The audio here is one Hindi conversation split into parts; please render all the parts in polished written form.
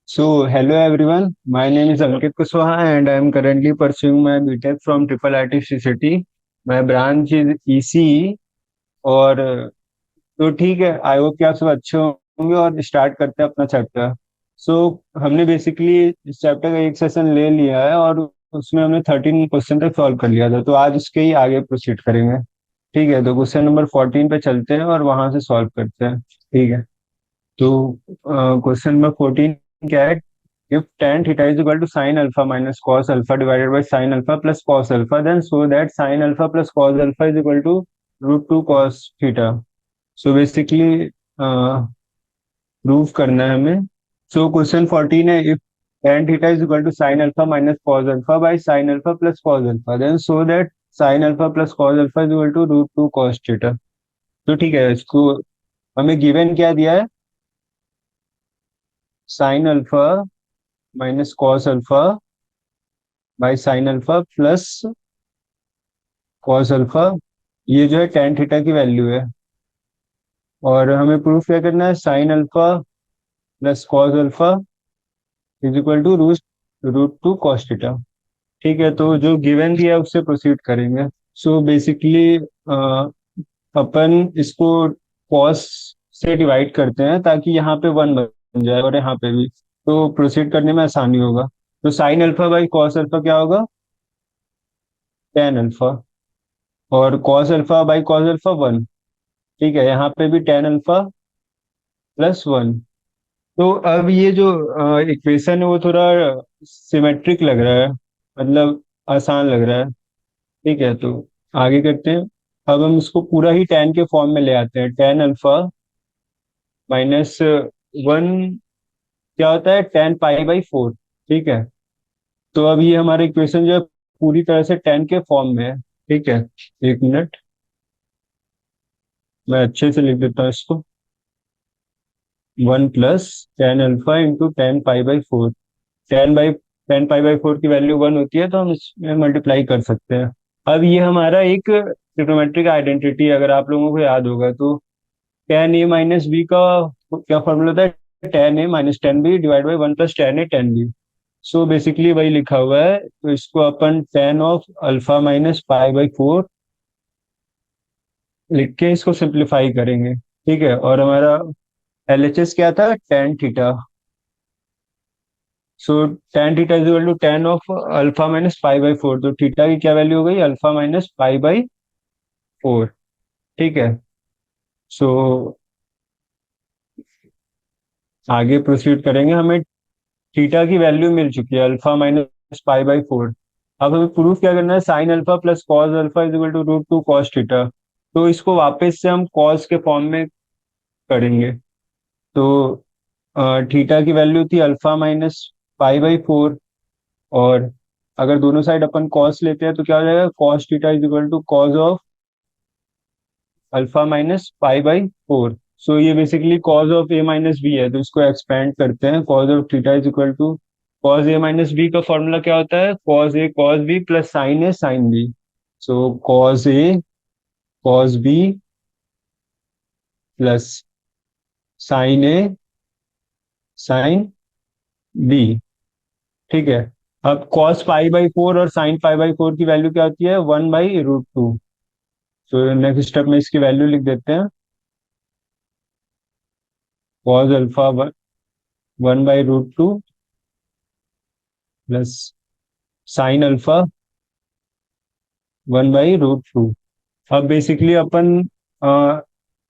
So, hello everyone. My name is Ankit Kushwaha and I am currently pursuing my BTech from Triple IT City. My branch is ECE और तो ठीक है, आई होप कि आप सब अच्छे होंगे और स्टार्ट करते हैं अपना चैप्टर। सो हमने बेसिकली इस चैप्टर का एक सेशन ले लिया है और उसमें हमने 13 क्वेश्चन तक सॉल्व कर लिया था, तो आज उसके ही आगे प्रोसीड करेंगे। ठीक है, तो क्वेश्चन नंबर 14 पे चलते हैं और वहां से सॉल्व करते हैं। ठीक है, तो क्वेश्चन नंबर 14 क्या है? If tan theta is equal to sin alpha minus cos alpha divided by sin alpha plus cos alpha, then show that sin alpha plus cos alpha is equal to root 2 cos theta. So basically proof करना है हमें। सो क्वेश्चन 14 है, if tan theta is equal to sin alpha minus cos alpha by sin alpha plus cos alpha, then show that sin alpha plus cos alpha is equal to root 2 cos theta. तो ठीक है, इसको हमें गिवन क्या दिया है? sin alpha minus cos alpha by sine alpha plus cos alpha, ये जो है टेन थीटा की वैल्यू है। और हमें प्रूफ क्या करना है? Sine alpha plus cos alpha is equal to root two cos theta. ठीक है, तो जो गिवन दिया है उससे प्रोसीड करेंगे। सो बेसिकली अपन इसको कॉस से डिवाइड करते हैं ताकि यहाँ पे वन बन जाए और यहाँ पे भी, तो प्रोसीड करने में आसानी होगा। तो sine alpha by cos alpha क्या होगा? Tan alpha. और cos alpha by cos alpha one. ठीक है, यहाँ पे भी टेन अल्फा प्लस वन। तो अब ये जो इक्वेशन है वो थोड़ा सिमेट्रिक लग रहा है, मतलब आसान लग रहा है। ठीक है, तो आगे करते हैं। अब हम इसको पूरा ही टेन के फॉर्म में ले आते हैं। टेन अल्फा माइनस वन क्या होता है? Ten pi by four. ठीक है, तो अब ये हमारा इक्वेशन जो है पूरी तरह से टेन के फॉर्म में है। ठीक है, एक मिनट, मैं अच्छे से लिख देता हूँ इसको। One plus tan alpha into ten pi by four. Ten pi by four की वैल्यू वन होती है, तो हम इसमें मल्टीप्लाई कर सकते हैं। अब ये हमारा एक ट्रिग्नोमेट्रिक आइडेंटिटी, अगर आप लोगों को याद होगा तो टेन ए माइनस बी का क्या फॉर्मूला था? Tan A minus tan B divide by one plus tan A tan B. So basically वही लिखा हुआ है, तो इसको अपन tan of alpha minus pi by four लिख के इसको सिंप्लीफाई करेंगे। ठीक है, और हमारा एलएचएस क्या था? Tan theta. So ten theta is equal to tan of alpha minus pi by four, तो थीटा की क्या वैल्यू हो गई? Alpha minus pi by four. ठीक है, सो आगे प्रोसीड करेंगे। हमें थीटा की वैल्यू मिल चुकी है alpha minus pi by four. अब हमें प्रूफ क्या करना है? Sine alpha plus cos alpha is equal to root two cos theta. तो इसको वापस से हम कॉस के फॉर्म में करेंगे। तो थीटा की वैल्यू थी alpha minus pi by four, और अगर दोनों साइड अपन कॉस लेते हैं तो क्या हो जाएगा? Cos theta is equal to cos of alpha minus pi by four. So ये basically cos of A minus B है, तो इसको एक्सपेंड करते हैं। Cos of theta is equal to cos A minus B का फॉर्मूला क्या होता है? Cos A cos B plus sine A sine B. So cos A cos B plus sine A sine B. ठीक है, अब कॉस पाई बाई फोर और साइन पाई बाई फोर की वैल्यू क्या होती है? One by root two. तो नेक्स्ट स्टेप में इसकी वैल्यू लिख देते हैं। Cos alpha one by root two plus sine alpha one by root two. अब बेसिकली अपन अ,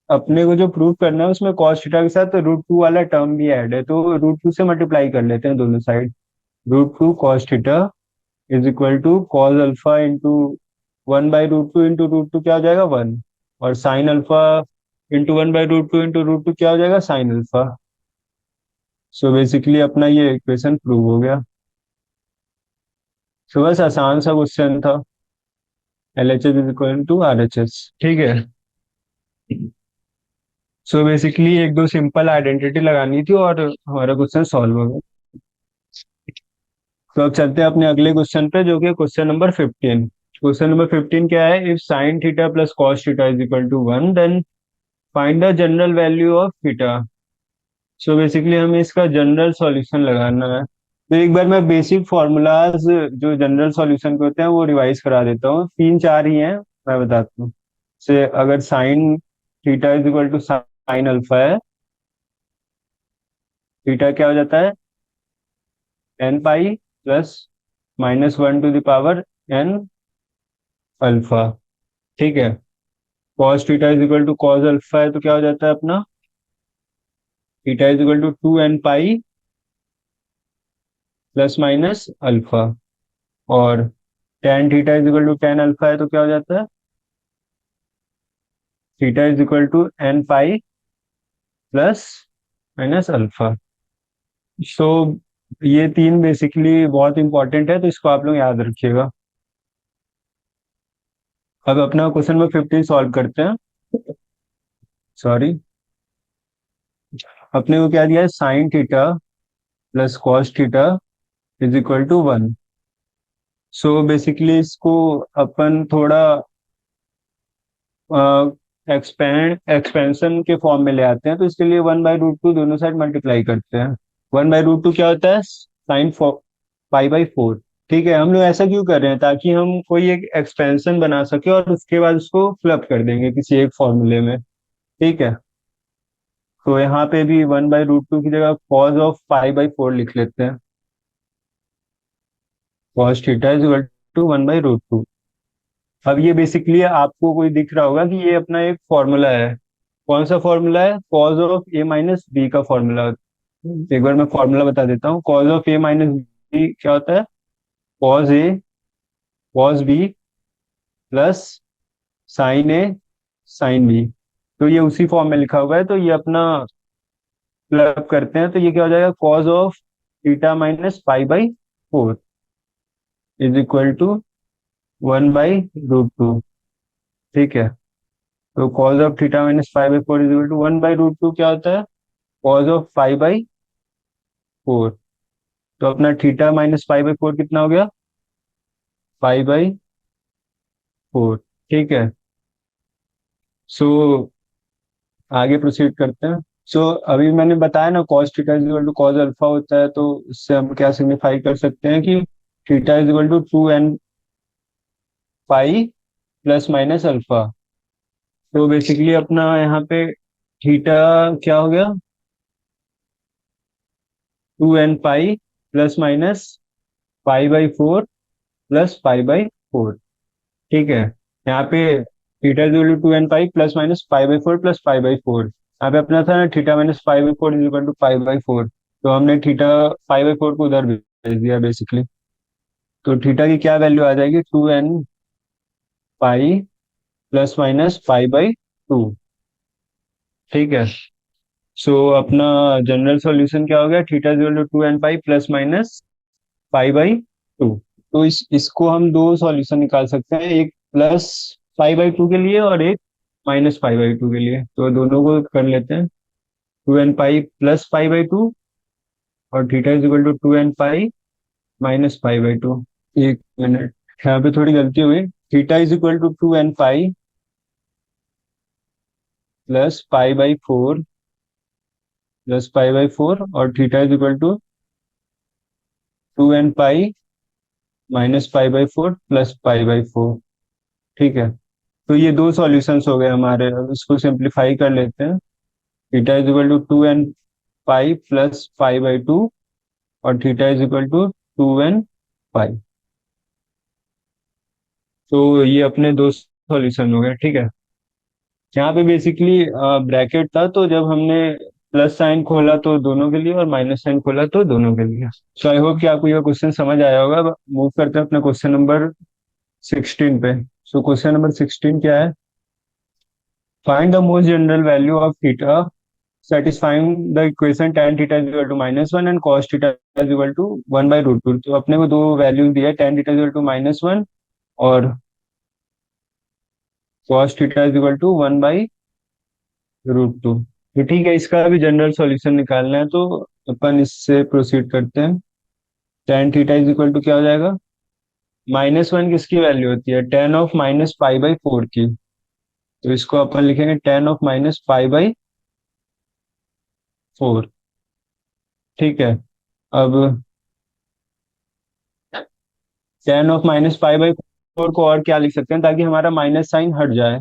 अपने को जो प्रूव करना है उसमें कॉस थीटा के साथ रूट टू वाला टर्म भी ऐड है, तो रूट टू से मल्टीप्लाई कर लेते हैं दोनों side. Root two cos theta is equal to cos alpha into one by root two into root two क्या हो जाएगा? वन। और sine alpha into one by root two into root two क्या हो जाएगा? Sine alpha. सो बेसिकली अपना ये इक्वेशन प्रूव हो गया। सो बस आसान सा क्वेश्चन था। L H S is equal to R H S. ठीक है, सो बेसिकली एक दो सिंपल आइडेंटिटी लगानी थी और हमारा क्वेश्चन सॉल्व हो गया। तो अब चलते हैं अपने अगले क्वेश्चन पे, जो कि क्वेश्चन नंबर 15। क्वेश्चन नंबर 15 क्या है? If sine theta plus cos theta is equal to one, then find the general value of theta. So basically हमें इसका जनरल सॉल्यूशन लगाना है। तो एक बार मैं बेसिक फॉर्मूलाज जो जनरल सॉल्यूशन के होते हैं वो रिवाइज करा देता हूँ, तीन चार ही हैं, मैं बताता हूँ। से अगर sine theta is equal to sine alpha है, थीटा क्या हो जाता है, n pi plus minus one to the power n alpha. ठीक है। Cos theta is equal to cos alpha है तो क्या हो जाता है अपना, theta is equal to two n pi plus minus alpha. और tan theta is equal to tan alpha है तो क्या हो जाता है, theta is equal to n pi plus minus alpha. So ये तीन बेसिकली बहुत इंपॉर्टेंट है, तो इसको आप लोग याद रखिएगा। अब अपना क्वेश्चन नंबर 15 सॉल्व करते हैं। सॉरी, अपने को क्या दिया है, sine theta plus cos theta is equal to one. So basically इसको अपन थोड़ा एक्सपेंशन के फॉर्म में ले आते हैं, तो इसके लिए वन बाई रूट टू दोनों साइड मल्टीप्लाई करते हैं। वन बाई रूट टू क्या होता है, साइन पाई बाई फोर। ठीक है, हम लोग ऐसा क्यों कर रहे हैं, ताकि हम कोई एक एक्सपेंशन बना सके और उसके बाद उसको फ्लप कर देंगे किसी एक फॉर्मूले में। ठीक है, तो यहाँ पे भी वन बाई रूट टू की जगह cos of pi by four लिख लेते हैं। Cos theta is equal to one by root two. अब ये बेसिकली आपको कोई दिख रहा होगा कि ये अपना एक फॉर्मूला है। कौन सा फॉर्मूला है, cos of A minus B का फॉर्मूला। एक बार मैं फॉर्मूला बता देता हूँ, cos of A minus B क्या होता है, cos A cos B plus sine A sine B. तो ये उसी फॉर्म में लिखा हुआ है, तो ये अपना प्लग करते हैं तो ये क्या हो जाएगा, cos of theta minus pi by four is equal to one by root two. ठीक है, तो cos of theta minus five by four is equal to one by root two क्या होता है, cos of five by four. तो अपना theta minus five by four कितना हो गया, फाइव बाई फोर। ठीक है। सो आगे प्रोसीड करते हैं। सो अभी मैंने बताया ना, cos theta is equal to cos alpha होता है, तो इससे हम क्या सिग्निफाई कर सकते हैं कि theta is equal to two n pi plus minus alpha. तो बेसिकली अपना यहाँ पे थीटा क्या हो गया, two n pi plus minus pi by four plus pi by four. ठीक है, यहाँ पे theta is equal to two n pi plus minus pi by four plus pi by four. यहाँ पे अपना था ना theta minus pi by four is equal to pi by four, तो हमने थीटा पाई बाई फोर को उधर भेज दिया बेसिकली। तो थीटा की क्या वैल्यू आ जाएगी, two n pi plus minus pi by two. ठीक है। सो अपना जनरल सॉल्यूशन क्या हो गया, theta is equal to two n pi plus minus pi by two. तो इसको हम दो सॉल्यूशन निकाल सकते हैं, एक प्लस पाई बाई टू के लिए और एक माइनस पाई बाई टू के लिए। तो दोनों को कर लेते हैं, two n pi plus pi by two और theta is equal to two n pi minus pi by two. एक मिनट, यहाँ पे थोड़ी गलती हुई। Theta is equal to two n pi plus pi by four plus pi by four और theta is equal to two n pi minus pi by four plus pi by four. ठीक है, तो ये दो सॉल्यूशंस हो गए हमारे। अब इसको सिंप्लीफाई कर लेते हैं। Theta is equal to two n pi plus pi by two और theta is equal to two n pi. तो ये अपने दो सॉल्यूशन हो गए। ठीक है, यहाँ पे बेसिकली ब्रैकेट था, तो जब हमने प्लस साइन खोला तो दोनों के लिए और माइनस साइन खोला तो दोनों के लिए। सो आई होप कि आपको यह क्वेश्चन समझ आया होगा। मूव करते हैं अपने क्वेश्चन नंबर 16 पे। सो क्वेश्चन नंबर 16 क्या है, find the most general value of theta satisfying the equation tan theta is equal to minus one and cos theta is equal to one by root two. तो अपने को दो वैल्यूज दिया है, tan theta is equal to minus one और cos theta is equal to one by root two. तो ठीक है, इसका भी जनरल सॉल्यूशन निकालना है, तो अपन इससे प्रोसीड करते हैं। tan theta is equal to क्या हो जाएगा, माइनस वन किसकी वैल्यू होती है, tan of minus pi by four की। तो इसको अपन लिखेंगे tan of minus pi by four. ठीक है। अब टेन ऑफ -π/4 को और क्या लिख सकते हैं ताकि हमारा माइनस साइन हट जाए?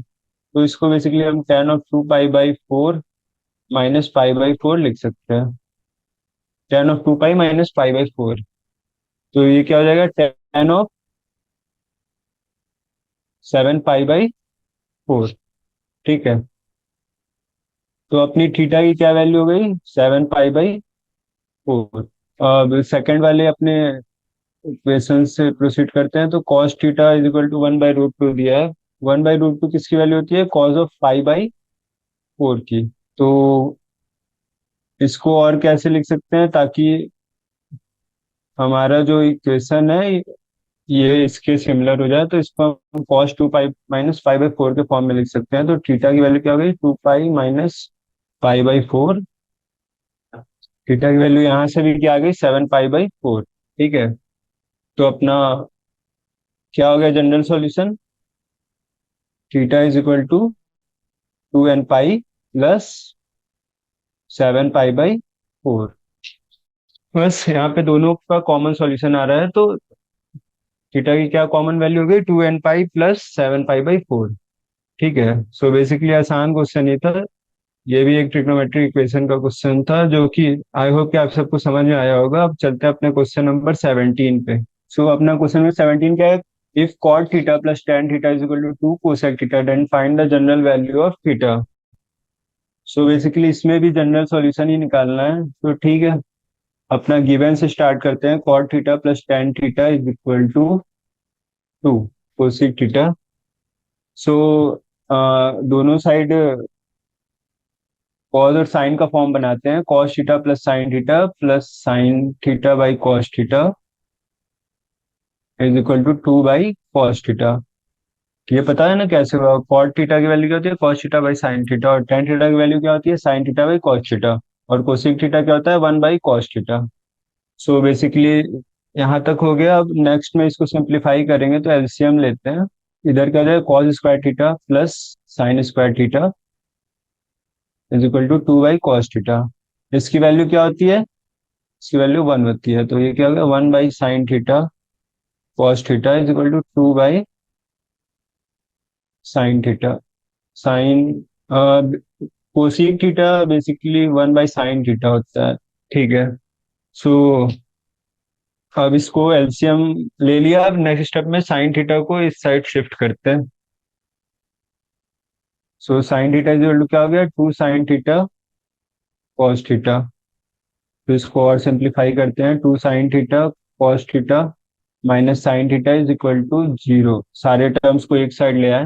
तो इसको बेसिकली हम tan of 2π/4 -π/4 लिख सकते हैं। tan of 2π -π/4, तो ये क्या हो जाएगा? tan of 7π/4। ठीक है। तो अपनी थीटा की क्या वैल्यू हो गई? 7π/4। अब सेकंड वाले अपने इक्वेशन से प्रोसीड करते हैं। तो cos theta is equal to 1/√2 दिया है। 1/√2 किसकी वैल्यू होती है? cos of π/4 की। तो इसको और कैसे लिख सकते हैं ताकि हमारा जो इक्वेशन है ये इसके सिमिलर हो जाए? तो इसको हम cos 2π -π/4 के फॉर्म में लिख सकते हैं। तो थीटा की वैल्यू क्या हो गई? 2π -π/4। थीटा की वैल्यू यहाँ से भी क्या आ गई? 7π/4। ठीक है। तो अपना क्या हो गया general solution? Theta is equal to 2nπ प्लस 7π/4। बस यहाँ पे दोनों का कॉमन सॉल्यूशन आ रहा है, तो थीटा की क्या कॉमन वैल्यू हो गई? 2nπ प्लस 7π/4। ठीक है। सो बेसिकली आसान क्वेश्चन ये था। ये भी एक ट्रिग्नोमेट्रिक इक्वेशन का क्वेश्चन था जो कि आई होप कि आप सबको समझ में आया होगा। अब चलते हैं अपने क्वेश्चन नंबर 17 पे। सो अपना क्वेश्चन नंबर 17 क्या है? If cot theta plus tan theta is equal to 2 cosec theta then find the general value of theta. So basically इसमें भी जनरल सॉल्यूशन ही निकालना है। तो ठीक है, अपना गिवन से स्टार्ट करते हैं। cot theta plus tan theta is equal to 2 cosec थीटा। सो दोनों साइड कॉस और साइन का फॉर्म बनाते हैं। cos theta plus sine theta plus sine theta by cos theta is equal to 2/cos theta. ये पता है ना कैसे होगा? cot थीटा की वैल्यू क्या होती है? cos theta by sine theta. और tan थीटा की वैल्यू क्या होती है? Sine theta by cos theta. और कोसिक थीटा क्या होता है? 1/cos theta. सो बेसिकली यहाँ तक हो गया। अब नेक्स्ट में इसको सिंप्लीफाई करेंगे तो एलसीएम लेते हैं। इधर क्या हो जाएगा? cos square theta plus sine square theta is equal to 2/cos theta. इसकी वैल्यू क्या होती है? इसकी वैल्यू 1 होती है। तो ये क्या हो गया? 1/sin theta cos theta is equal to 2/sin theta. Sine cosec theta basically 1/sin theta होता है। ठीक है। सो अब इसको एलसीएम ले लिया। अब नेक्स्ट स्टेप में साइन थीटा को इस साइड शिफ्ट करते हैं। So sine theta is equal to क्या हो गया? 2 sin थीटा cos थीटा। तो इसको और सिंप्लीफाई करते हैं। 2 sin theta cos theta minus sine theta is equal to 0। सारे टर्म्स को एक साइड ले आए।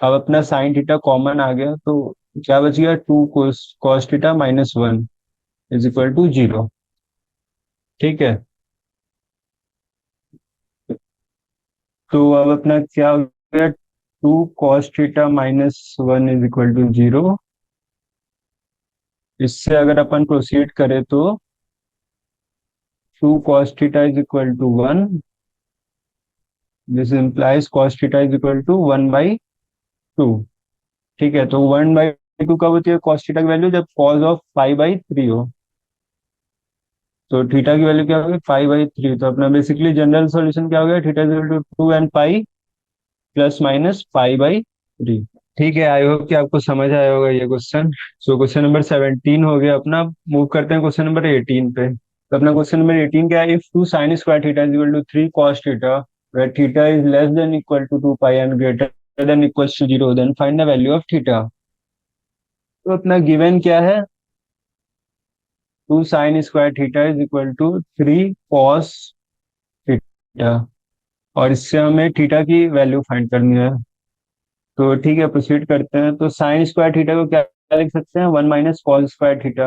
अब अपना साइन थीटा कॉमन आ गया तो क्या बच गया? 2 cos theta -1 is equal to 0। ठीक है। तो अब अपना क्या हो गया? 2 cos theta -1 is equal to 0। इससे अगर अपन प्रोसीड करें तो 2 cos theta is equal to 1। This implies cos theta is equal to 1/2। ठीक है। तो 1/2 कब होती है cos थीटा की वैल्यू? जब cos ऑफ 5/3 हो। तो थीटा की वैल्यू क्या होगी? 5/3। तो अपना बेसिकली जनरल सॉल्यूशन क्या हो गया? Theta is equal to 2nπ प्लस माइनस π/3। ठीक है। आई होप कि आपको समझ आया होगा ये क्वेश्चन। सो क्वेश्चन नंबर 17 हो गया अपना। मूव करते हैं क्वेश्चन नंबर 18 पे। तो अपना क्वेश्चन नंबर 18 क्या है? If 2 sin² theta is equal to 3 cos theta where theta is less than equal to 2π and greater than equals to 0 then find the value of theta. तो अपना गिवन क्या है? 2 sin² theta is equal to 3 cos theta. और इससे हमें थीटा की वैल्यू फाइंड करनी है। तो ठीक है, प्रोसीड करते हैं। तो sin² थीटा को क्या लिख सकते हैं? 1 - cos² थीटा।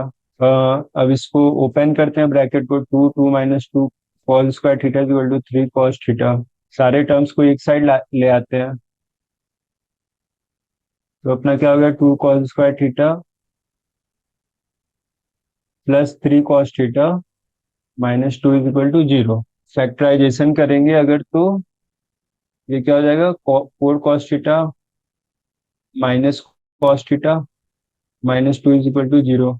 अब इसको ओपन करते हैं ब्रैकेट को। 2 - 2 cos² theta is equal to 3 cos theta. सारे टर्म्स को एक साइड ले आते हैं। तो अपना क्या हो गया? 2 cos² theta plus 3 cos theta -2 is equal to 0। Factorisation करेंगे अगर तो ये क्या हो जाएगा? 4 cos theta -cos theta -2 is equal to 0।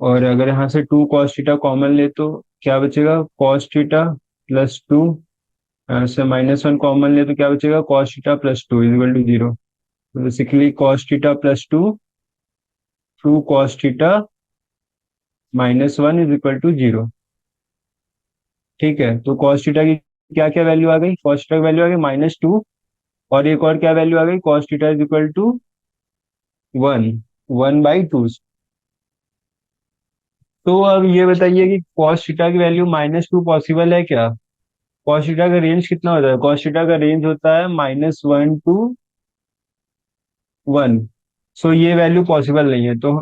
और अगर यहाँ से 2 cos थीटा कॉमन ले तो क्या बचेगा, cos थीटा+2। यहाँ से -1 कॉमन ले तो क्या बचेगा, cos थीटा+2 = 0। तो बेसिकली cos थीटा+2 2 cos थीटा-1 = 0। ठीक है, तो cos थीटा की क्या क्या वैल्यू आ गई, cos थीटा की वैल्यू आ गई -2। और एक और क्या वैल्यू आ गई, cos थीटा 1/2। तो अब ये बताइए कि cos थीटा की वैल्यू -2 पॉसिबल है क्या। cos थीटा का रेंज कितना होता है, cos थीटा का रेंज होता है -1 to 1। सो ये वैल्यू पॉसिबल नहीं है, तो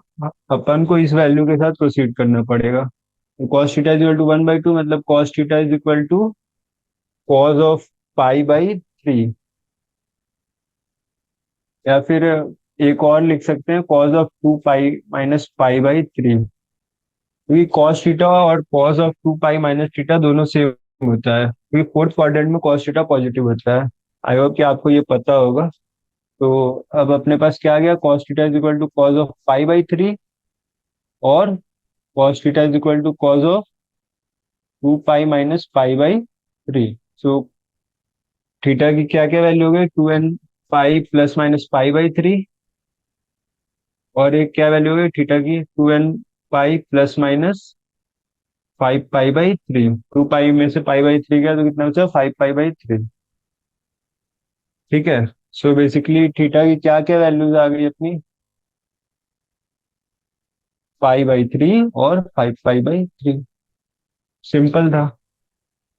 अपन को इस वैल्यू के साथ प्रोसीड करना पड़ेगा। तो cos theta is equal to 1/2, मतलब cos theta is equal to cos of π/3। या फिर एक और लिख सकते हैं, cos ऑफ 2π माइनस π/3। क्योंकि cos थीटा और cos ऑफ 2π - थीटा दोनों सेम होता है, क्योंकि फोर्थ क्वाड्रेंट में cos थीटा पॉजिटिव होता है। आई होप कि आपको ये पता होगा। तो अब अपने पास क्या आ गया, cos theta is equal to cos of π/3 और cos theta is equal to cos of 2π - π/3। So theta की क्या क्या वैल्यू हो गई, 2n π ± π/3। और एक क्या वैल्यू हो गई थीटा की, 2n π ± 5π/3। 2π में से π/3 गया तो कितना बचा, 5π/3। ठीक है। सो बेसिकली थीटा की क्या क्या वैल्यूज आ गई अपनी, π/3 और 5π/3। सिंपल था।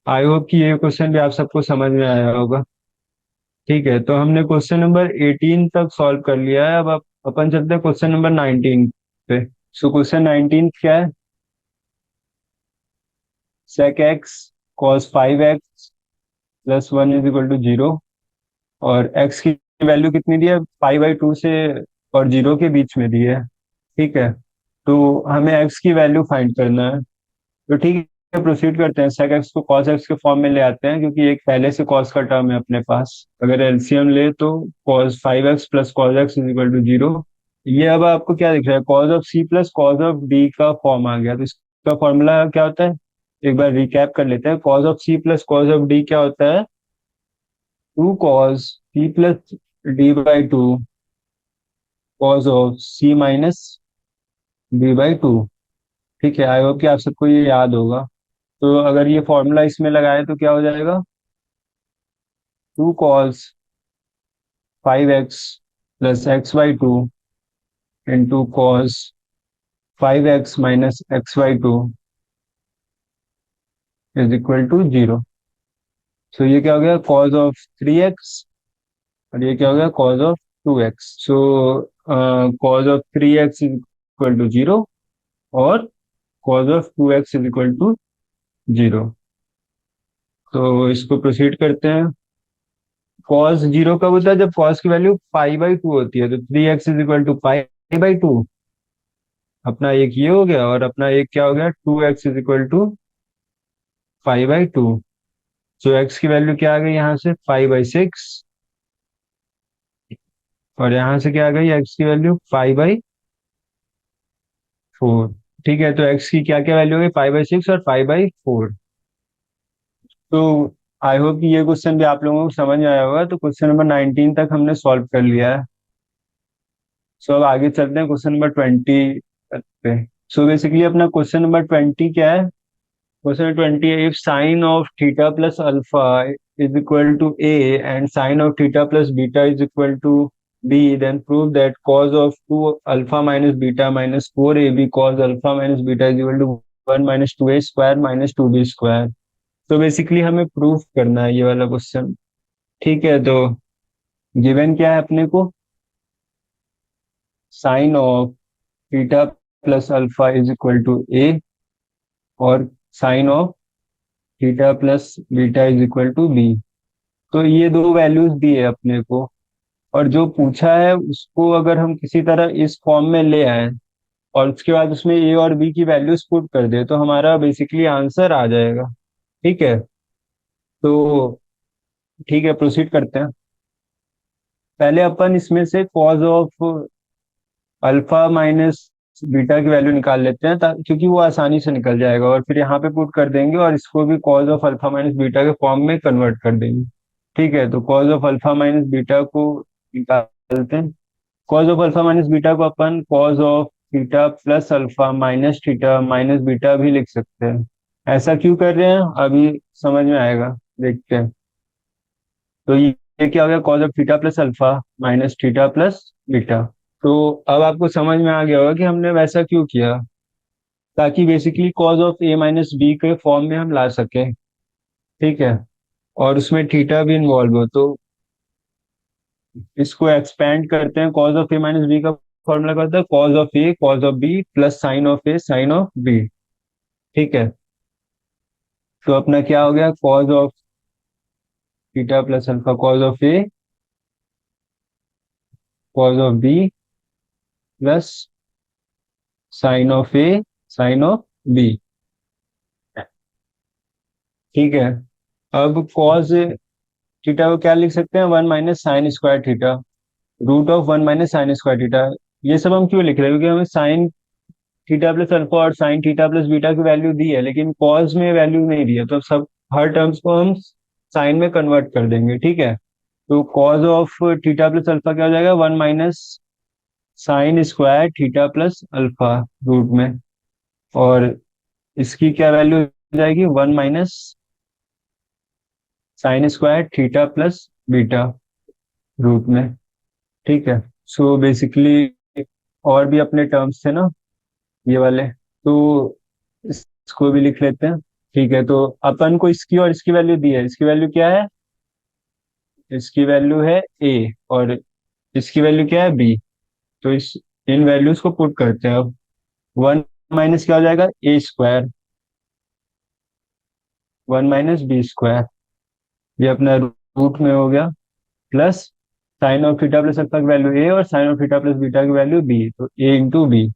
आई होप कि ये क्वेश्चन भी आप सबको समझ में आया होगा। ठीक है, तो हमने क्वेश्चन नंबर 18 तक सॉल्व कर लिया है। अब अपन चलते हैं क्वेश्चन नंबर 19 पे। सो क्वेश्चन 19 क्या है, sec x cos 5x + 1 = 0। और x की वैल्यू कितनी दी है, π/2 से और 0 के बीच में दी है। ठीक है, तो हमें x की वैल्यू फाइंड करना है। तो ठीक है, प्रोसीड करते हैं। sec x को cos x के फॉर्म में ले आते हैं, क्योंकि एक पहले से cos का टर्म है अपने पास। अगर एलसीएम ले तो cos 5x + cos x = 0। ये अब आपको क्या दिख रहा है, cos of c + cos of d का फॉर्म आ गया। तो इसका फॉर्मूला क्या होता है, एक बार रिकैप कर लेते हैं। cos of c + cos of d क्या होता है, 2 cos c + d/2 cos of c - d/2। ठीक है, आई होप कि आप सबको ये याद होगा। तो अगर ये फॉर्मूला इसमें लगाए तो क्या हो जाएगा, 2 cos 5x + x/2 into cos 5x - x/2 = 0। सो ये क्या हो गया, cos ऑफ 3x। और ये क्या हो गया, cos of 2x। So cos of 3x = 0 और cos ऑफ 2x = 0। तो इसको प्रोसीड करते हैं। cos 0 कब होता है, जब cos की वैल्यू π/2 होती है। तो 3x = π/2। अपना एक ये हो गया, और अपना एक क्या हो गया, 2x = π/2। सो x की वैल्यू क्या आ गई यहाँ से, 5/6। और यहाँ से क्या आ गई, x की वैल्यू 5/4। ठीक है, तो x की क्या क्या वैल्यू हो गई, 5/6 और 5/4। तो आई होप कि ये क्वेश्चन भी आप लोगों को समझ में आया होगा। तो क्वेश्चन नंबर 19 तक हमने सॉल्व कर लिया है। सो अब आगे चलते हैं क्वेश्चन नंबर 20 पे। सो बेसिकली अपना क्वेश्चन नंबर 20 क्या है, क्वेश्चन 20 है, if sine of theta plus alpha is equal to A and sine of theta plus beta is equal to B, then prove that cos of 2α - beta - 4ab cos alpha - beta is equal to 1 - 2a² - 2b²। तो बेसिकली हमें प्रूफ करना है ये वाला क्वेश्चन। ठीक है, तो गिवन क्या है अपने को, sine of theta plus alpha is equal to A और sine of theta plus beta is equal to B. तो ये दो वैल्यूज दी है अपने को, और जो पूछा है उसको अगर हम किसी तरह इस फॉर्म में ले आए और उसके बाद उसमें ए और बी की वैल्यूज पुट कर दे तो हमारा बेसिकली आंसर आ जाएगा। ठीक है, तो ठीक है, प्रोसीड करते हैं। पहले अपन इसमें से कॉज ऑफ अल्फा बीटा की वैल्यू निकाल लेते हैं, क्योंकि वो आसानी से निकल जाएगा, और फिर यहाँ पे पुट कर देंगे और इसको भी cos of alpha minus beta के फॉर्म में कन्वर्ट कर देंगे। ठीक है, तो cos of alpha minus beta को निकालते हैं। Cos of alpha minus beta को अपन cos of theta plus alpha minus theta minus beta भी लिख सकते हैं। ऐसा क्यों कर रहे हैं अभी समझ में आएगा, देखते हैं। तो ये क्या हो गया, cos of theta plus alpha minus theta plus beta. तो अब आपको समझ में आ गया होगा कि हमने वैसा क्यों किया, ताकि basically cos of A minus b के फॉर्म में हम ला सकें। ठीक है, और उसमें थीटा भी इन्वॉल्व हो, तो इसको एक्सपेंड करते हैं। Cos of A minus B का फॉर्मूला क्या होता है, cos of a cos of b plus sine of a sine of b. ठीक है, तो अपना क्या हो गया, cos of theta plus alpha cos of a cos of b plus sine of a sine of b. ठीक है, अब कॉज थीटा को क्या लिख सकते हैं, one minus sine square theta, root of one minus sine square theta. ये सब हम क्यों लिख रहे हैं, क्योंकि हमें साइन थीटा प्लस अल्फा और साइन थीटा प्लस बीटा की वैल्यू दी है, लेकिन कॉस में वैल्यू नहीं दी है, तो सब हर टर्म्स को हम साइन में कन्वर्ट कर देंगे। ठीक है, तो cos of theta plus alpha क्या हो जाएगा, one minus sine square theta plus alpha root में, और इसकी क्या वैल्यू हो जाएगी, one minus sine square theta plus beta root में। ठीक है, सो बेसिकली और भी अपने टर्म्स थे ना ये वाले, तो इसको भी लिख लेते हैं। ठीक है, तो अपन को इसकी और इसकी वैल्यू दी है, इसकी वैल्यू क्या है, इसकी वैल्यू है ए, और इसकी वैल्यू क्या है बी। तो इस इन वैल्यूज को पुट करते हैं अब। वन माइनस क्या हो जाएगा, A square, one minus B square, ये अपना रूट में हो गया, plus sine of theta plus alpha की वैल्यू ए और sine of theta plus beta की वैल्यू बी, तो ए इंटू बी।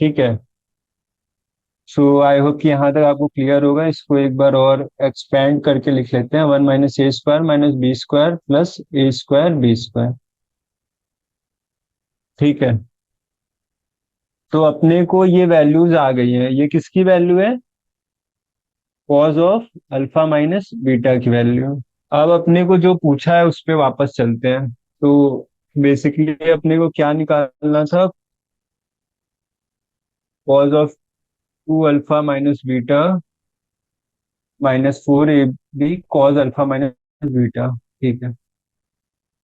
ठीक है, सो आई होप कि यहाँ तक आपको क्लियर होगा। इसको एक बार और एक्सपेंड करके लिख लेते हैं, one minus A square minus B square plus A square B square. ठीक है, तो अपने को ये वैल्यूज आ गई हैं, ये किसकी वैल्यू है, cos of alpha minus beta की वैल्यू। अब अपने को जो पूछा है उस पे वापस चलते हैं। तो बेसिकली अपने को क्या निकालना था, cos of two alpha minus beta minus four A B cos alpha minus beta. ठीक है,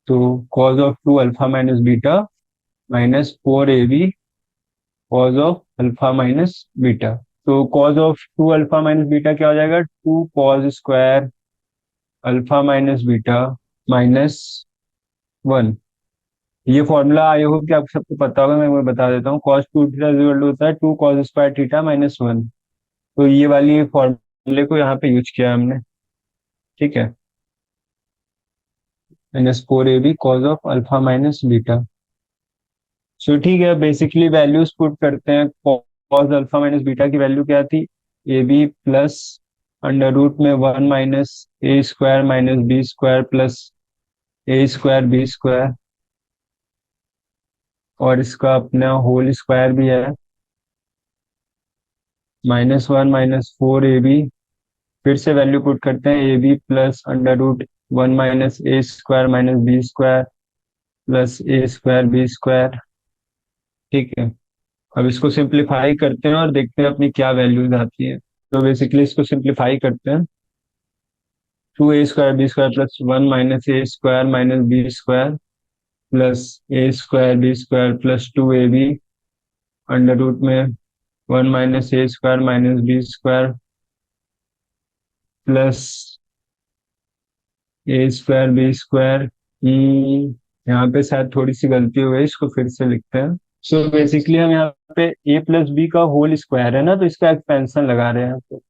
तो cos of two alpha minus beta minus four A B cos of alpha minus beta. तो cos of two alpha minus beta क्या हो जाएगा, two cos square alpha minus beta minus one. ये फॉर्मूला आई होप कि आप सबको पता होगा, मैं बता देता हूँ। Cos two theta equal to होता है two cos square theta minus one. तो ये वाली फॉर्मूले को यहाँ पे यूज किया हमने। ठीक है, minus four A B cos of alpha minus beta. So ठीक है, बेसिकली वैल्यूज पुट करते हैं। कॉस अल्फा माइनस बीटा की वैल्यू क्या थी, A B plus under root में one minus A square minus B square plus A square B square, और इसका अपना होल स्क्वायर भी है, minus one minus four A B. फिर से वैल्यू पुट करते हैं, A B plus under root one minus A square minus B square plus A square B square. ठीक है, अब इसको सिंप्लीफाई करते हैं और देखते हैं अपनी क्या वैल्यूज आती है। तो बेसिकली इसको सिंप्लीफाई करते हैं, two A square B square plus one minus A square minus B square plus A square B square plus two A B under root में one minus A square minus B square plus A square B square. यहाँ पे शायद थोड़ी सी गलती हो गई, इसको फिर से लिखते हैं। सो बेसिकली हम यहाँ पे ए प्लस बी का होल स्क्वायर है ना, तो इसका एक्सपेंशन लगा रहे हैं। तो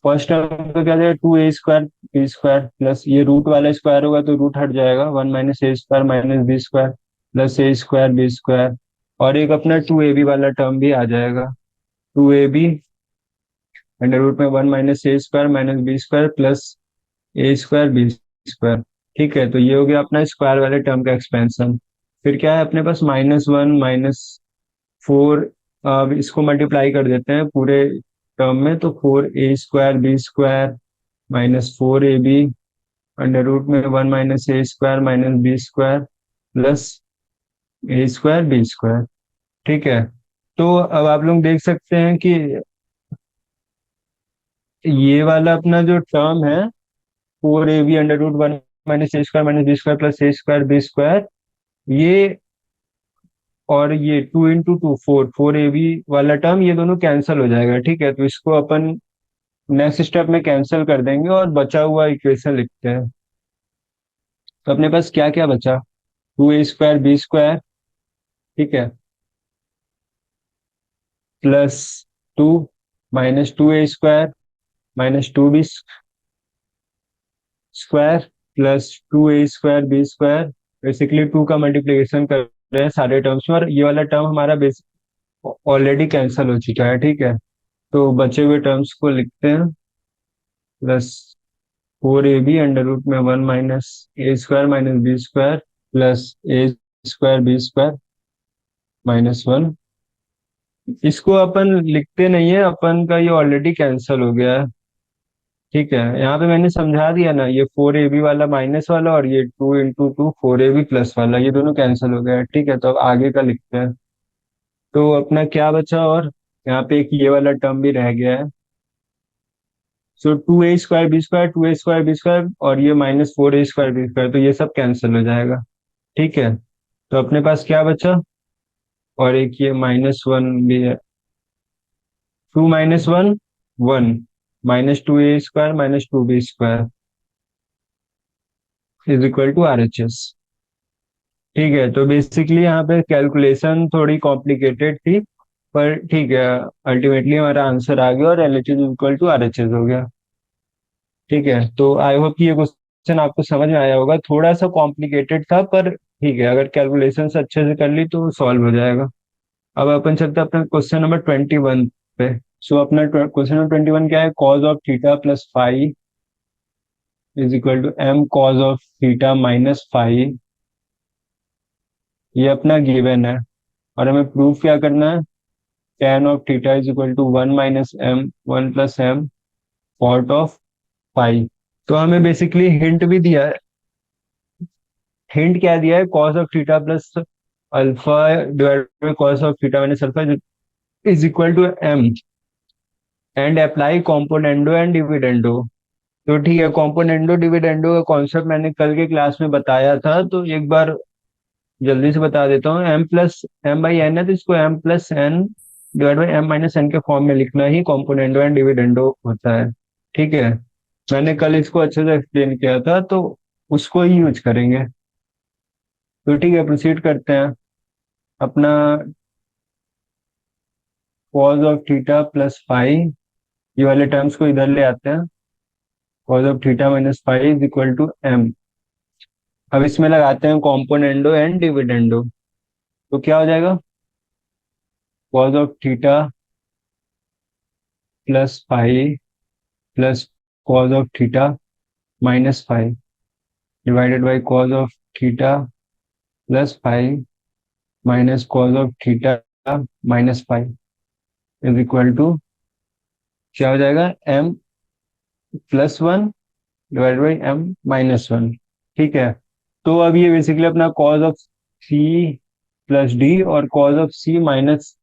फर्स्ट टर्म का क्या जाएगा, two A square B square plus ये रूट वाला स्क्वायर होगा तो रूट हट जाएगा, one minus A square minus B square plus A square B square, और एक अपना टू ए बी वाला टर्म भी आ जाएगा, two A B under root में one minus A square minus B square plus A square B square. ठीक है, तो ये हो गया अपना स्क्वायर वाले टर्म का एक्सपेंशन। फिर क्या है अपने पास, माइनस वन माइनस फोर, अब इसको मल्टीप्लाई कर देते हैं पूरे टर्म में, तो 4a² b² minus 4ab under root में 1 - a² - b² प्लस a²b²। ठीक है। तो अब आप लोग देख सकते हैं कि ये वाला अपना जो टर्म है, 4ab under root 1 - a² - b² plus a²b², ये और ये 2 × 2 4 वाला टर्म, ये दोनों कैंसिल हो जाएगा। ठीक है, तो इसको अपन नेक्स्ट स्टेप में कैंसिल कर देंगे और बचा हुआ इक्वेशन लिखते हैं। तो अपने पास क्या क्या बचा, 2a²b², ठीक है, plus 2 -2a² - 2b² plus 2a²b²। Basically 2 का मल्टीप्लिकेशन कर रहे हैं सारे टर्म्स में, और ये वाला टर्म हमारा ऑलरेडी कैंसिल हो चुका है। ठीक है, तो बचे हुए टर्म्स को लिखते हैं, प्लस 4ab अंडर रूट में 1 - a² - b² प्लस a²b² -1। इसको अपन लिखते नहीं है, अपन का ये ऑलरेडी कैंसिल हो गया है। ठीक है, यहाँ पे मैंने समझा दिया ना, ये 4ab वाला माइनस वाला और ये 2 × 2 4ab प्लस वाला, ये दोनों कैंसिल हो गया है। ठीक है, तो अब आगे का लिखते हैं। तो अपना क्या बचा, और यहाँ पे एक ये वाला टर्म भी रह गया है। सो 2a²b², और ये -4a²b², तो ये सब कैंसिल हो जाएगा। ठीक है, तो अपने पास क्या बचा, और एक ये -1 भी है, 2 - 1 1 -2a² - 2b² is equal to RHS। ठीक है, तो बेसिकली यहाँ पे कैलकुलेशन थोड़ी कॉम्प्लिकेटेड थी, पर ठीक है, अल्टीमेटली हमारा आंसर आ गया और LHS is equal to RHS हो गया। ठीक है, तो आई होप कि ये क्वेश्चन आपको समझ में आया होगा, थोड़ा सा कॉम्प्लिकेटेड था, पर ठीक है, अगर कैलकुलेशन अच्छे से कर ली तो सॉल्व हो जाएगा। अब अपन चलते हैं अपना क्वेश्चन नंबर 21 पे। सो अपना क्वेश्चन नंबर 21 क्या है, cos of theta plus five is equal to m cos of theta minus five. ये अपना गिवन है, और हमें प्रूफ क्या करना है, tan of theta is equal to 1 - m 1 + m cot of five. तो हमें बेसिकली हिंट भी दिया है। हिंट क्या दिया है, cos of theta plus alpha divided by cos of theta minus alpha is equal to m and apply componendo and dividendo. तो ठीक है, कॉम्पोनेंडो डिविडेंडो का कॉन्सेप्ट मैंने कल के क्लास में बताया था, तो एक बार जल्दी से बता देता हूँ। m+m/n है, तो इसको m+n डिवाइड बाई m-n के फॉर्म में लिखना ही कॉम्पोनेंडो एंड डिविडेंडो होता है। ठीक है, मैंने कल इसको अच्छे से एक्सप्लेन किया था, तो उसको ही यूज करेंगे। तो ठीक है, प्रोसीड करते हैं। अपना cos of theta plus five, ये वाले टर्म्स को इधर ले आते हैं, cos of theta minus five is equal to m। अब इसमें लगाते हैं कॉम्पोनेंडो एंड डिविडेंडो, तो क्या हो जाएगा, cos of theta plus five plus cos of theta minus five divided by cos of theta plus five minus cos of theta minus five is equal to क्या हो जाएगा, m+1 डिवाइड बाई m-1। ठीक है, तो अब ये बेसिकली अपना cos of c plus D और cos of c minus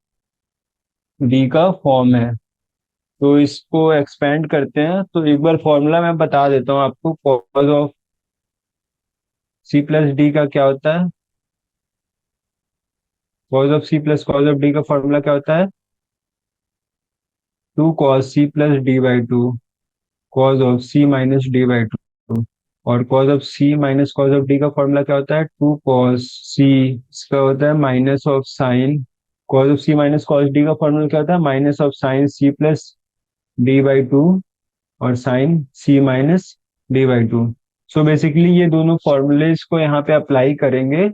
D का फॉर्म है। तो इसको एक्सपेंड करते हैं, तो एक बार फॉर्मूला मैं बता देता हूँ आपको, cause of c plus D का क्या होता है, cos of c plus cos of D का फॉर्मूला क्या होता है, 2 cos c + d/2 cause of c minus d/2। और cos of c minus cos of D का फॉर्मूला क्या होता है, 2 cos c, इसका होता है minus of sine, cause of c minus cos D का फॉर्मूला क्या होता है, minus of sine c plus d/2 और sine c minus d/2। So basically ये दोनों फॉर्मूलेस को यहाँ पे अप्लाई करेंगे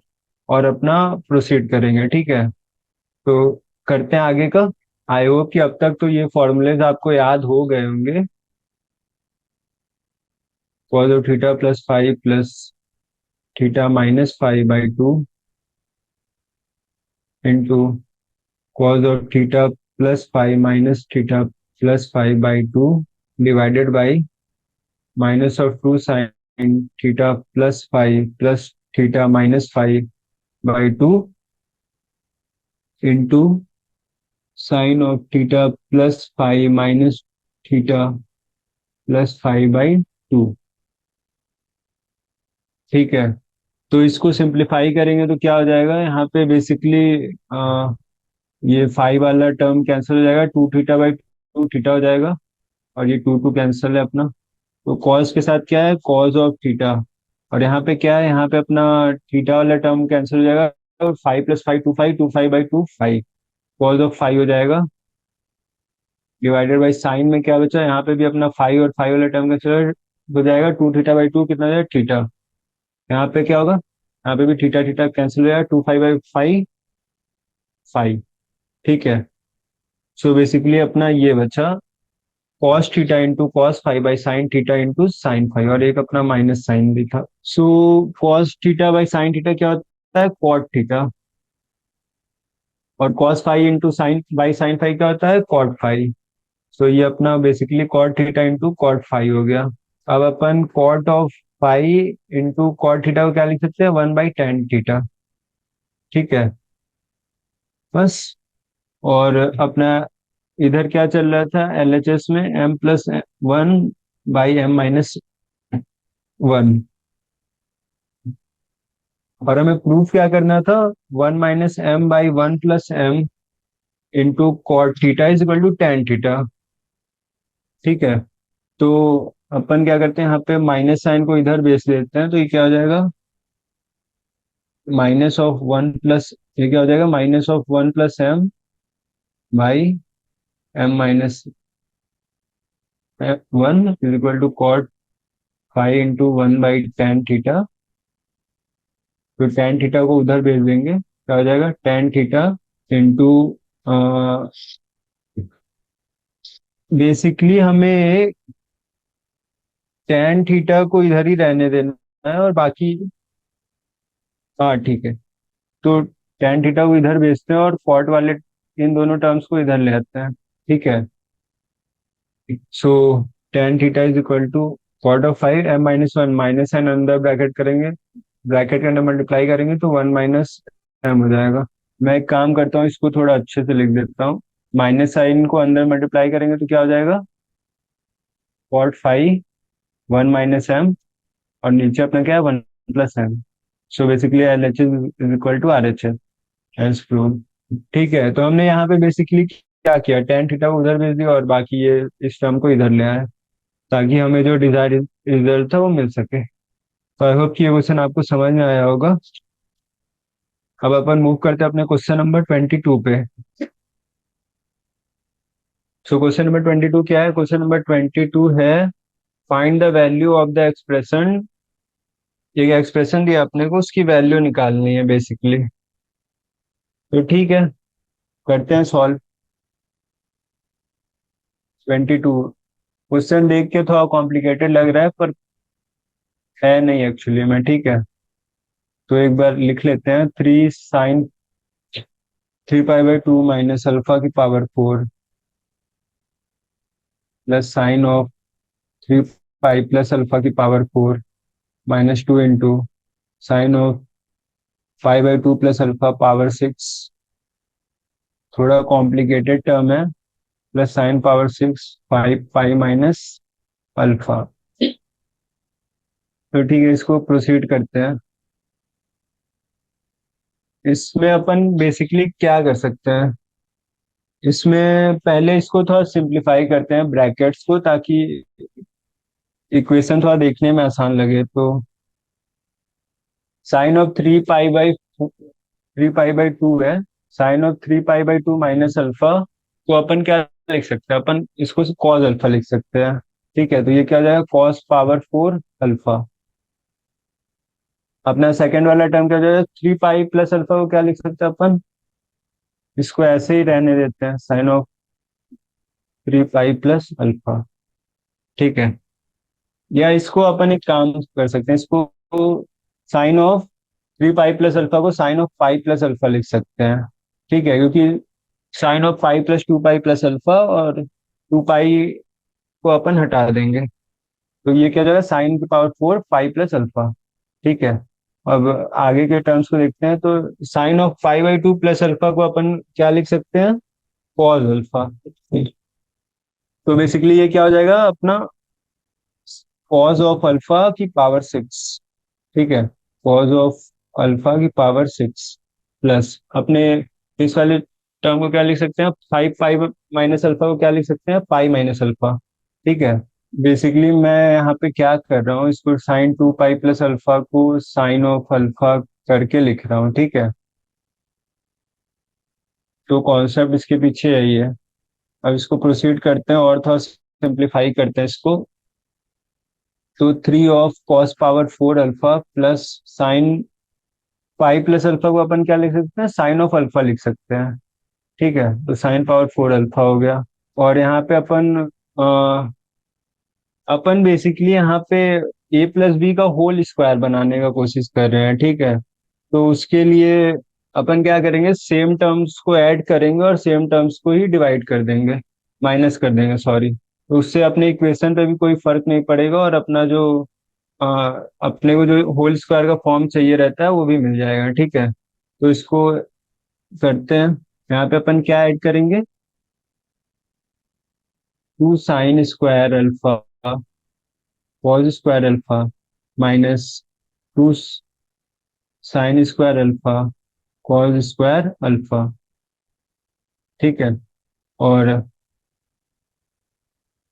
और अपना प्रोसीड करेंगे। ठीक है, तो करते हैं आगे का। आई होप कि अब तक तो ये फॉर्मूलेज आपको याद हो गए होंगे, cos of theta plus five plus theta minus 5/2 into cos of theta plus five minus theta plus five by two divided by minus of two sine theta plus five plus theta minus five by two into sine of theta plus five minus theta plus five by two. ठीक है, तो इसको सिंप्लीफाई करेंगे तो क्या हो जाएगा, यहाँ पे बेसिकली ये फाइव वाला टर्म कैंसिल हो जाएगा, two theta by two theta हो जाएगा, और ये टू टू कैंसिल है अपना। तो कॉस के साथ क्या है, कॉस ऑफ थीटा, और यहाँ पे क्या है, यहाँ पे अपना थीटा वाला टर्म कैंसिल हो जाएगा, और five plus five two five by two five, cos of five हो जाएगा, डिवाइडेड बाई साइन में क्या बचा, यहाँ पे भी अपना फाइव और फाइव वाला टर्म कैंसिल हो जाएगा, टू थीटा बाई टू कितना हो जाएगा थीटा, यहाँ पे क्या होगा, यहाँ पे भी थीटा थीटा कैंसिल हो जाएगा, two five by five five. ठीक है, सो बेसिकली अपना ये बचा cos theta into cos five by sine theta into sine five, और एक अपना माइनस साइन भी था। So cos theta by sine theta क्या होता है, कॉट थीटा, और cos five into sine by sine five क्या होता है, कॉट फाइव। सो ये अपना basically cot theta into cot five हो गया। अब अपन cot of five into cot theta को क्या लिख सकते हैं, वन बाई टेन थीटा। ठीक है, बस। और अपना इधर क्या चल रहा था एलएचएस में, m plus one by m minus one, और हमें प्रूफ क्या करना था, one minus m by one plus m into cot theta is equal to tan theta. ठीक है, तो अपन क्या करते हैं, यहाँ पे माइनस साइन को इधर भेज देते हैं, तो ये क्या हो जाएगा, माइनस ऑफ वन प्लस, ये क्या हो जाएगा, minus of one plus m by m minus one is equal to cot five into one by tan theta. तो टेन थीटा को उधर भेज देंगे, क्या हो जाएगा, टेन थीटा इंटू, बेसिकली हमें टेन थीटा को इधर ही रहने देना है, और बाकी, हाँ ठीक है, तो टेन थीटा को इधर भेजते हैं और कॉट वाले इन दोनों टर्म्स को इधर ले आते हैं। ठीक है, so ten theta is equal to cot of five M minus one, minus N अंदर ब्रैकेट करेंगे, ब्रैकेट के अंदर मल्टीप्लाई करेंगे तो वन माइनस एम हो जाएगा। मैं एक काम करता हूँ, इसको थोड़ा अच्छे से लिख देता हूँ, माइनस साइन को अंदर मल्टीप्लाई करेंगे तो क्या हो जाएगा, cot five one minus m, और नीचे अपना क्या है, one plus m. So basically L H is equal to R H S, as prove. ठीक है, तो हमने यहाँ पे बेसिकली क्या किया, टेन थीटा को उधर भेज दिया, और बाकी ये इस टर्म को इधर ले आया, ताकि हमें जो डिजायर्ड रिजल्ट था वो मिल सके। तो आई होप कि ये क्वेश्चन आपको समझ में आया होगा। अब अपन मूव करते हैं अपने क्वेश्चन नंबर 22 पे। सो क्वेश्चन नंबर 22 क्या है, क्वेश्चन नंबर 22 है find the value of the expression. एक एक्सप्रेशन दिया अपने को, उसकी वैल्यू निकालनी है बेसिकली। तो ठीक है, करते हैं सॉल्व। 22 क्वेश्चन देख के थोड़ा कॉम्प्लिकेटेड लग रहा है, पर है नहीं एक्चुअली में। ठीक है, तो एक बार लिख लेते हैं, three sine three pi by two minus alpha की power four plus sine of three pi plus alpha की power four minus two into sine of five by two plus alpha power six, थोड़ा कॉम्प्लिकेटेड टर्म है, plus sine power six five pi minus alpha. तो ठीक है, इसको प्रोसीड करते हैं। इसमें अपन बेसिकली क्या कर सकते हैं, इसमें पहले इसको थोड़ा सिंप्लीफाई करते हैं ब्रैकेट्स को, ताकि इक्वेशन थोड़ा देखने में आसान लगे। तो sine of three pi by two है, sine of three pi by two minus alpha को अपन क्या लिख सकते हैं, अपन इसको कॉस अल्फा लिख सकते हैं। ठीक है, तो ये क्या हो जाएगा, कॉस पावर फोर अल्फा। अपना सेकंड वाला टर्म क्या हो जाएगा, थ्री पाई प्लस अल्फा को क्या लिख सकते हैं अपन, इसको ऐसे ही रहने देते हैं, sine of three pi plus alpha. ठीक है, या इसको अपन एक काम कर सकते हैं, इसको sine of three pi plus alpha को sine of pi plus alpha लिख सकते हैं। ठीक है, क्योंकि sine of pi plus two pi plus alpha, और टू पाई को अपन हटा देंगे, तो ये क्या हो जाएगा, साइन की power four pi plus alpha. ठीक है। अब आगे के टर्म्स को देखते हैं, तो sine of pi by two plus alpha को अपन क्या लिख सकते हैं, कॉस अल्फा। तो बेसिकली ये क्या हो जाएगा अपना, कॉस ऑफ अल्फा की पावर सिक्स। ठीक है, कॉस ऑफ अल्फा की पावर सिक्स प्लस अपने इस वाले टर्म को क्या लिख सकते हैं, फाइव फाइव माइनस अल्फा को क्या लिख सकते हैं, पाई माइनस अल्फा। ठीक है। बेसिकली मैं यहाँ पे क्या कर रहा हूँ, इसको sign to pi plus alpha को साइन ऑफ अल्फा करके लिख रहा हूँ। ठीक है। तो कॉन्सेप्ट इसके पीछे यही है। अब इसको प्रोसीड करते हैं और थोड़ा सिंप्लीफाई करते हैं इसको। तो three of cos power four alpha plus sine pi plus alpha को अपन क्या लिख सकते हैं, साइन ऑफ अल्फा लिख सकते हैं। ठीक है, तो साइन पावर फोर अल्फा हो गया। और यहाँ पे अपन बेसिकली यहाँ पे ए प्लस बी का होल स्क्वायर बनाने का कोशिश कर रहे हैं। ठीक है। तो उसके लिए अपन क्या करेंगे, सेम टर्म्स को ऐड करेंगे और सेम टर्म्स को ही डिवाइड कर देंगे, माइनस कर देंगे सॉरी। तो उससे अपने इक्वेशन पे भी कोई फर्क नहीं पड़ेगा, और अपना जो अपने को जो होल स्क्वायर का फॉर्म चाहिए रहता है वो भी मिल जाएगा। ठीक है। तो इसको करते हैं। यहाँ पे अपन क्या ऐड करेंगे, two sine square alpha cos square alpha minus two sine square alpha cos square alpha. ठीक है। और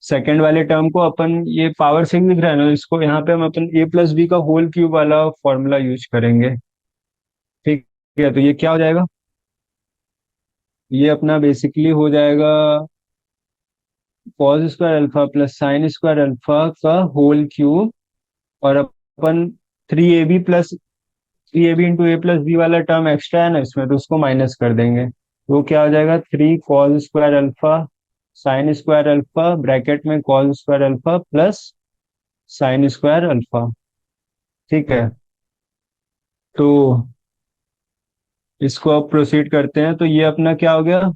सेकंड वाले टर्म को अपन, ये पावर सिंह लिख रहा है ना, इसको यहाँ पे हम अपन ए प्लस बी का होल क्यूब वाला फॉर्मूला यूज करेंगे। ठीक है। तो ये क्या हो जाएगा, ये अपना बेसिकली हो जाएगा cos square alpha plus sine square alpha का होल क्यूब। और अपन three A B plus three A B into A plus B वाला टर्म एक्स्ट्रा है ना इसमें, तो उसको माइनस कर देंगे। तो क्या हो जाएगा, three cos square alpha sine square alpha bracket में cos square alpha plus sine square alpha. ठीक है। तो इसको अब प्रोसीड करते हैं, तो ये अपना क्या हो गया,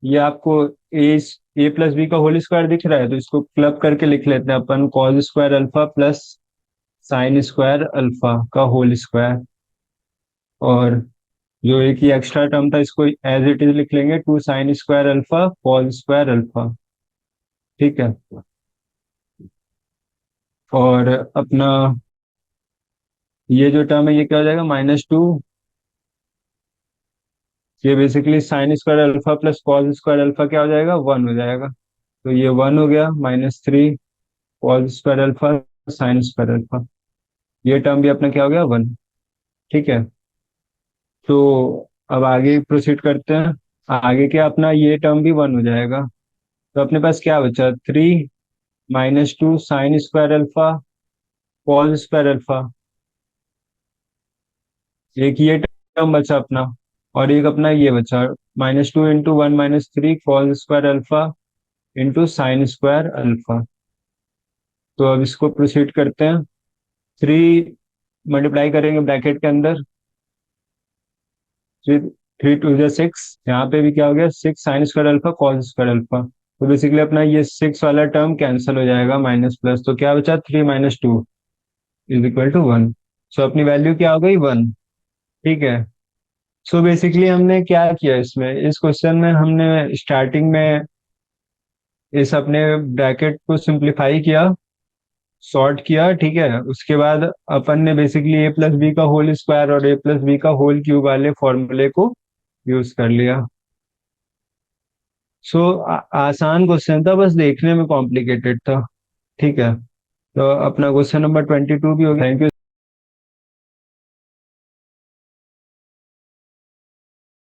ये आपको ए ए प्लस बी का होल स्क्वायर दिख रहा है, तो इसको क्लब करके लिख लेते हैं अपन, cos square alpha plus sine square alpha का होल स्क्वायर। और जो एक ही एक्स्ट्रा टर्म था इसको एज इट इज लिख लेंगे, two sine square alpha cos square alpha. ठीक है। और अपना ये जो टर्म है ये क्या हो जाएगा, माइनस टू, ये basically sign square alpha plus cos square alpha क्या हो जाएगा, वन हो जाएगा। तो ये वन हो गया, minus three cos square alpha sine square alpha, ये टर्म भी अपना क्या हो गया, वन। ठीक है। तो अब आगे प्रोसीड करते हैं। आगे क्या, अपना ये टर्म भी वन हो जाएगा। तो अपने पास क्या बचा, three minus two sine square alpha cos square alpha, एक ये टर्म बचा अपना, और एक अपना ये बचा, minus two into one minus three cos square alpha into sine square alpha. तो अब इसको प्रोसीड करते हैं। थ्री मल्टीप्लाई करेंगे ब्रैकेट के अंदर, थ्री थ्री टू जो सिक्स, यहाँ पे भी क्या हो गया, six sign square alpha cos square alpha. तो बेसिकली अपना ये सिक्स वाला टर्म कैंसिल हो जाएगा, माइनस प्लस, तो क्या बचा, three minus two is equal to one. So अपनी वैल्यू क्या हो गई, वन। ठीक है। सो बेसिकली हमने क्या किया इसमें, इस क्वेश्चन में हमने स्टार्टिंग में इस अपने ब्रैकेट को सिंप्लीफाई किया, सॉर्ट किया। ठीक है। उसके बाद अपन ने बेसिकली ए प्लस बी का होल स्क्वायर और ए प्लस बी का होल क्यूब वाले फॉर्मूले को यूज कर लिया। सो आसान क्वेश्चन था, बस देखने में कॉम्प्लिकेटेड था। ठीक है। तो अपना क्वेश्चन नंबर 22 भी हो गया। Thank you.